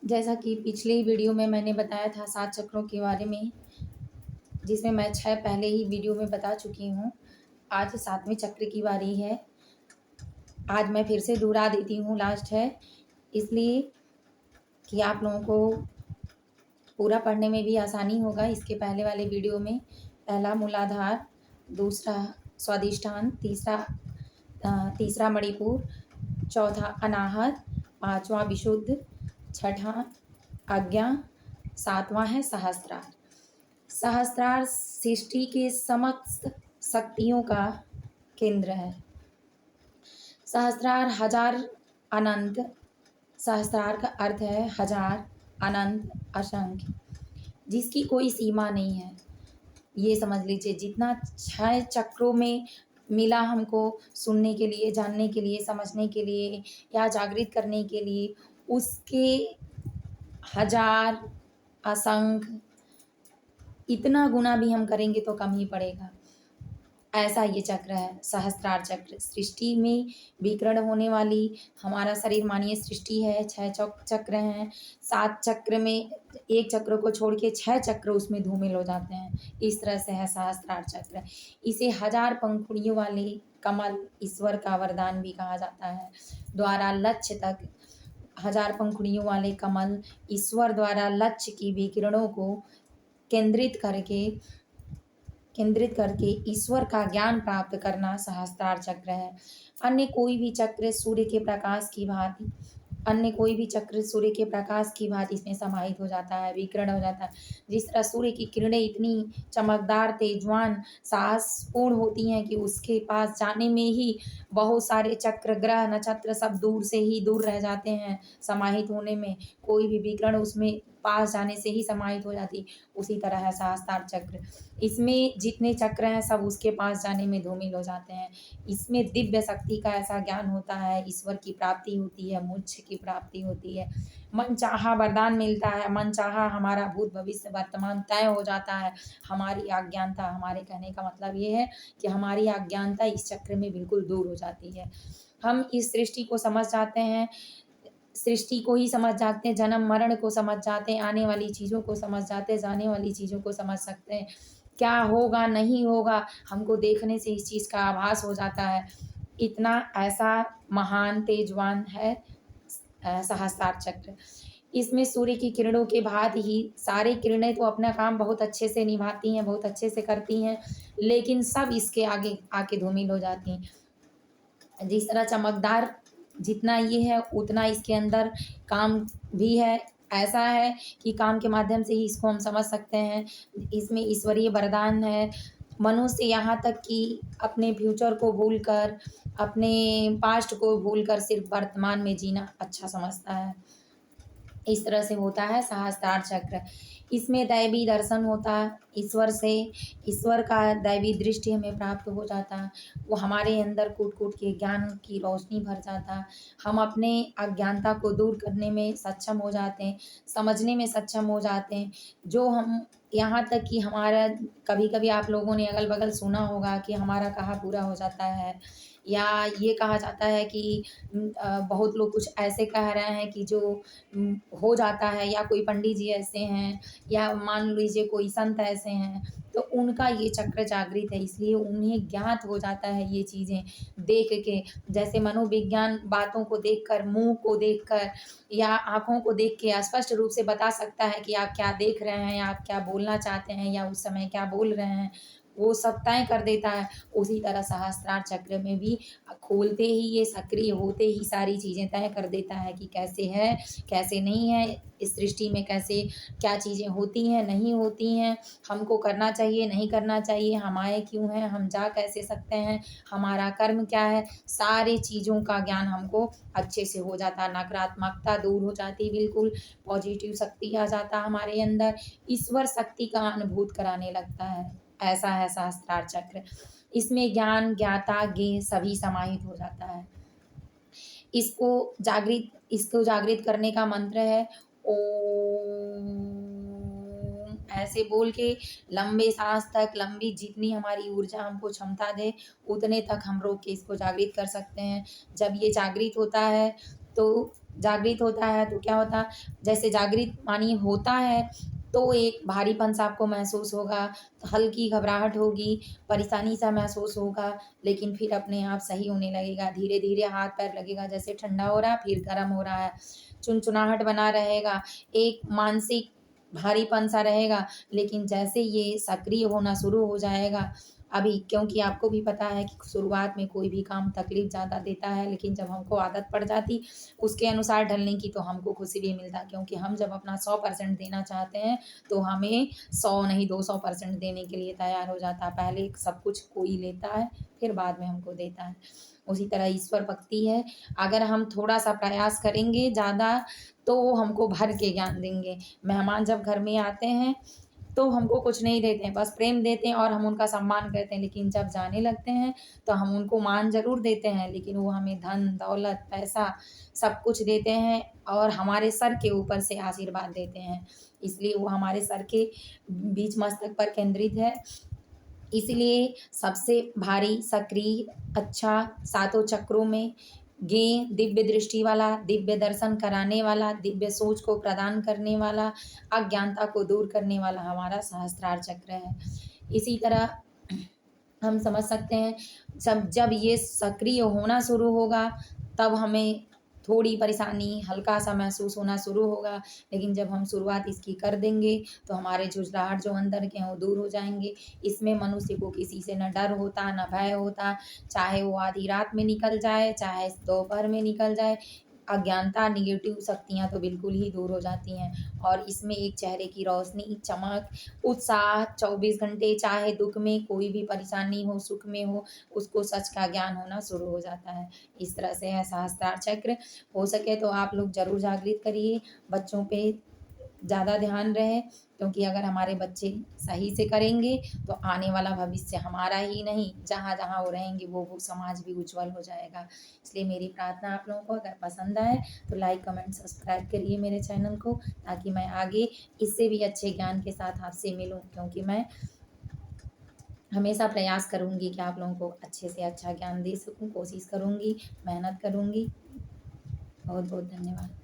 जैसा कि पिछले वीडियो में मैंने बताया था 7 चक्रों के बारे में, जिसमें मैं 6 पहले ही वीडियो में बता चुकी हूँ। आज 7वें चक्र की बारी है। आज मैं फिर से दोहरा देती हूँ, लास्ट है, इसलिए कि आप लोगों को पूरा पढ़ने में भी आसानी होगा। इसके पहले वाले वीडियो में पहला मूलाधार, दूसरा स्वादिष्ठान, तीसरा मणिपुर, चौथा अनाहत, पाँचवां विशुद्ध, छठा आज्ञा, सातवां है सहस्त्रार। सहस्त्रार सृष्टि के समस्त शक्तियों का केंद्र है। सहस्त्रार हजार अनंत, सहस्त्रार का अर्थ है हजार, अनंत, असंख्य, जिसकी कोई सीमा नहीं है। ये समझ लीजिए, जितना 6 चक्रों में मिला हमको सुनने के लिए, जानने के लिए, समझने के लिए या जागृत करने के लिए, उसके हजार, असंख्य, इतना गुना भी हम करेंगे तो कम ही पड़ेगा। ऐसा ये चक्र है सहस्त्रार चक्र। सृष्टि में विकर्ण होने वाली हमारा शरीर मानिए सृष्टि है। 6 चक्र हैं। 7 चक्र में एक चक्र को छोड़ के 6 चक्र उसमें धूमिल हो जाते हैं। इस तरह से है सहस्त्रार चक्र। इसे हजार पंखुड़ियों वाले कमल ईश्वर का वरदान भी कहा जाता है। द्वारा लक्ष्य तक हजार पंखुड़ियों वाले कमल ईश्वर द्वारा लक्ष्य की विकिरणों को केंद्रित करके ईश्वर का ज्ञान प्राप्त करना सहस्त्रार चक्र है। अन्य कोई भी चक्र सूर्य के प्रकाश की भांति इसमें समाहित हो जाता है, विकिरण हो जाता है। जिस तरह सूर्य की किरणें इतनी चमकदार, तेजवान, साहसपूर्ण होती हैं कि उसके पास जाने में ही बहुत सारे चक्र, ग्रह, नक्षत्र सब दूर से ही दूर रह जाते हैं। समाहित होने में कोई भी विकिरण उसमें पास जाने से ही समाहित हो जाती। उसी तरह है सहस्त्रार चक्र। इसमें जितने चक्र हैं सब उसके पास जाने में धूमिल हो जाते हैं। इसमें दिव्य शक्ति का ऐसा ज्ञान होता है, ईश्वर की प्राप्ति होती है, मोक्ष की प्राप्ति होती है, मन चाहा वरदान मिलता है, मन चाहा हमारा भूत भविष्य वर्तमान तय हो जाता है। हमारी अज्ञानता, हमारे कहने का मतलब ये है कि हमारी अज्ञानता इस चक्र में बिल्कुल दूर हो जाती है। हम इस सृष्टि को समझ जाते हैं, सृष्टि को ही समझ जाते हैं, जन्म मरण को समझ जाते हैं, आने वाली चीज़ों को समझ जाते हैं, जाने वाली चीज़ों को समझ सकते हैं। क्या होगा नहीं होगा हमको देखने से इस चीज़ का आभास हो जाता है। इतना ऐसा महान तेजवान है सहस्त्रार चक्र। इसमें सूर्य की किरणों के बाद ही सारी किरणें तो अपना काम बहुत अच्छे से निभाती हैं, बहुत अच्छे से करती हैं, लेकिन सब इसके आगे आके धूमिल हो जाती हैं। जिस तरह चमकदार जितना ये है उतना इसके अंदर काम भी है। ऐसा है कि काम के माध्यम से ही इसको हम समझ सकते हैं। इसमें ईश्वरीय वरदान है। मनुष्य यहाँ तक कि अपने फ्यूचर को भूलकर, अपने पास्ट को भूलकर सिर्फ वर्तमान में जीना अच्छा समझता है। इस तरह से होता है सहस्त्रार चक्र। इसमें दैवी दर्शन होता है ईश्वर से, ईश्वर का दैवी दृष्टि हमें प्राप्त हो जाता है। वो हमारे अंदर कूट कूट के ज्ञान की रोशनी भर जाता है। हम अपने अज्ञानता को दूर करने में सक्षम हो जाते हैं, समझने में सक्षम हो जाते हैं। जो हम यहाँ तक कि हमारा कभी कभी आप लोगों ने अगल बगल सुना होगा कि हमारा कहा पूरा हो जाता है, या ये कहा जाता है कि बहुत लोग कुछ ऐसे कह रहे हैं कि जो हो जाता है, या कोई पंडित जी ऐसे हैं, या मान लीजिए कोई संत ऐसे हैं, तो उनका ये चक्र जागृत है, इसलिए उन्हें ज्ञात हो जाता है ये चीज़ें देख के। जैसे मनोविज्ञान बातों को देखकर, मुंह को देखकर या आँखों को देख के स्पष्ट रूप से बता सकता है कि आप क्या देख रहे हैं, या आप क्या बोलना चाहते हैं, या उस समय क्या बोल रहे हैं, वो सब तय कर देता है। उसी तरह सहस्त्रार चक्र में भी खोलते ही, ये सक्रिय होते ही सारी चीज़ें तय कर देता है कि कैसे है, कैसे नहीं है, इस सृष्टि में कैसे क्या चीज़ें होती हैं, नहीं होती हैं, हमको करना चाहिए, नहीं करना चाहिए, हम आए क्यों हैं, हम जा कैसे सकते हैं, हमारा कर्म क्या है, सारी चीज़ों का ज्ञान हमको अच्छे से हो जाता है। नकारात्मकता दूर हो जाती, बिल्कुल पॉजिटिव शक्ति आ जाता हमारे अंदर, ईश्वर शक्ति का अनुभूत कराने लगता है। ऐसा है सहस्त्रार चक्र। इसमें ज्ञान, ज्ञाता, ज्ञेय सभी समाहित हो जाता है। इसको जागृत करने का मंत्र है ओम। ऐसे बोल के लंबे सांस तक, लंबी जितनी हमारी ऊर्जा हमको क्षमता दे उतने तक हम रोक के इसको जागृत कर सकते हैं। जब ये जागृत होता है तो जागृत होता है तो क्या होता है, जैसे जागृत मानिए होता है तो एक भारीपन सा आपको महसूस होगा, हल्की घबराहट होगी, परेशानी सा महसूस होगा, लेकिन फिर अपने आप सही होने लगेगा। धीरे-धीरे हाथ-पैर लगेगा जैसे ठंडा हो रहा है, फिर गरम हो रहा है। चुनचुनाहट बना रहेगा, एक मानसिक भारीपन सा रहेगा, लेकिन जैसे ये सक्रिय होना शुरू हो जाएगा अभी, क्योंकि आपको भी पता है कि शुरुआत में कोई भी काम तकलीफ़ ज़्यादा देता है, लेकिन जब हमको आदत पड़ जाती उसके अनुसार ढलने की तो हमको खुशी भी मिलता, क्योंकि हम जब अपना 100% देना चाहते हैं तो हमें 100 नहीं 200% देने के लिए तैयार हो जाता है। पहले सब कुछ कोई लेता है, फिर बाद में हमको देता है। उसी तरह ईश्वर भक्ति है, अगर हम थोड़ा-सा प्रयास करेंगे ज़्यादा तो वो हमको भर के ज्ञान देंगे। मेहमान जब घर में आते हैं तो हमको कुछ नहीं देते हैं, बस प्रेम देते हैं और हम उनका सम्मान करते हैं, लेकिन जब जाने लगते हैं तो हम उनको मान ज़रूर देते हैं, लेकिन वो हमें धन, दौलत, पैसा सब कुछ देते हैं और हमारे सर के ऊपर से आशीर्वाद देते हैं। इसलिए वो हमारे सर के बीच मस्तक पर केंद्रित है। इसलिए सबसे भारी, सक्रिय, अच्छा, सातों चक्रों में दिव्य दृष्टि वाला, दिव्य दर्शन कराने वाला, दिव्य सोच को प्रदान करने वाला, अज्ञानता को दूर करने वाला हमारा सहस्त्रार चक्र है। इसी तरह हम समझ सकते हैं जब जब ये सक्रिय होना शुरू होगा तब हमें थोड़ी परेशानी हल्का-सा महसूस होना शुरू होगा, लेकिन जब हम शुरुआत इसकी कर देंगे तो हमारे झुँझलाहट जो अंदर के हैं वो दूर हो जाएँगे। इसमें मनुष्य को किसी से ना डर होता, ना भय होता, चाहे वो आधी रात में निकल जाए, चाहे दोपहर में निकल जाए, अज्ञानता, नेगेटिव शक्तियाँ तो बिल्कुल ही दूर हो जाती हैं और इसमें एक चेहरे की रोशनी, चमक, उत्साह 24 घंटे चाहे दुःख में कोई भी परेशानी हो, सुख में हो, उसको सच का ज्ञान होना शुरू हो जाता है। इस तरह से है सहस्त्रार चक्र। हो सके तो आप लोग ज़रूर जागृत करिए, बच्चों पे ज़्यादा ध्यान रहे, क्योंकि अगर हमारे बच्चे सही से करेंगे तो आने वाला भविष्य हमारा ही नहीं, जहाँ-जहाँ वो रहेंगे वो समाज भी उज्ज्वल हो जाएगा। इसलिए मेरी प्रार्थना आप लोगों को अगर पसंद आए तो लाइक, कमेंट, सब्सक्राइब करिए मेरे चैनल को, ताकि मैं आगे इससे भी अच्छे ज्ञान के साथ आपसे मिलूँ, क्योंकि मैं हमेशा प्रयास करूँगी कि आप लोगों को अच्छे से अच्छा ज्ञान दे सकूँ, कोशिश करूँगी, मेहनत करूँगी। बहुत-बहुत धन्यवाद।